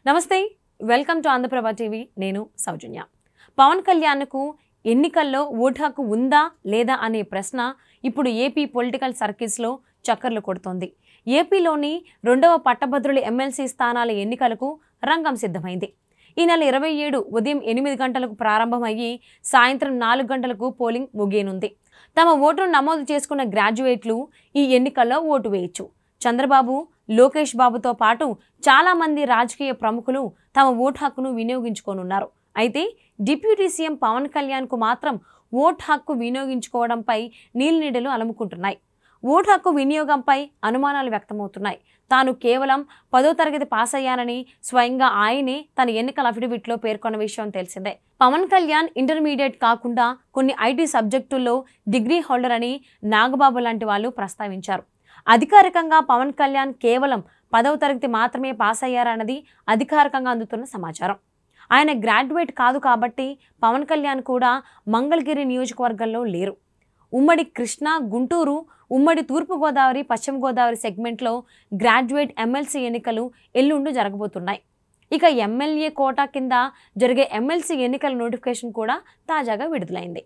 నమస్తే welcome to Andhraprabha TV నేను సౌజన్య పవన్ కళ్యాణ్కు ఎన్నికల్లో ఓటు హక్కు ఉందా లేదా అనే ప్రశ్న ఇప్పుడు ఏపీ పొలిటికల్ సర్కిల్స్లో చక్కర్లు కొడుతోంది. ఏపీలోని రెండవ పట్టభద్రుల ఎమ్మెల్సీ స్థానాల ఎన్నికలకు రంగం సిద్ధమైంది. ఈ నెల 27 ఉదయం 8 గంటలకు ప్రారంభమయ్యి సాయంత్రం 4 గంటలకు పోలింగ్ ముగియనుంది. తమ ఓటును నమోదు చేసుకున్న గ్రాడ్యుయేట్లు ఈ ఎన్నికల్లో ఓటు వేయొచ్చు. చంద్రబాబు, లోకేష్ బాబుతో పాటు చాలామంది రాజకీయ ప్రముఖులు తమ ఓటు హక్కును వినియోగించుకోనున్నారు. అయితే డిప్యూటీ సీఎం పవన్ కళ్యాణ్కు మాత్రం ఓటు హక్కు వినియోగించుకోవడంపై నీలినీడలు అలుముకుంటున్నాయి. ఓటు హక్కు వినియోగంపై అనుమానాలు వ్యక్తమవుతున్నాయి. తాను కేవలం 10వ తరగతి పాస్ అయ్యానని స్వయంగా ఆయనే తన ఎన్నికల అఫిడవిట్లో పేర్కొన్న విషయం తెలిసిందే. పవన్ కళ్యాణ్ ఇంటర్మీడియట్ కాకుండా కొన్ని ఐటీ సబ్జెక్టుల్లో డిగ్రీ హోల్డర్ అని నాగబాబు లాంటి వాళ్ళు ప్రస్తావించారు. అధికారికంగా పవన్ కళ్యాణ్ కేవలం 10వ తరగతి మాత్రమే పాస్ అయ్యారన్నది అధికారికంగా అందుతున్న సమాచారం. ఆయన గ్రాడ్యుయేట్ కాదు కాబట్టి పవన్ కళ్యాణ్ కూడా మంగళగిరి నియోజకవర్గంలో లేరు. ఉమ్మడి కృష్ణా, గుంటూరు, ఉమ్మడి తూర్పుగోదావరి, పశ్చిమ గోదావరి సెగ్మెంట్లో గ్రాడ్యుయేట్ ఎమ్మెల్సీ ఎన్నికలు ఎల్లుండి జరగబోతున్నాయి. ఇక ఎమ్మెల్యే కోటా కింద జరిగే ఎమ్మెల్సీ ఎన్నికల నోటిఫికేషన్ కూడా తాజాగా విడుదలైంది.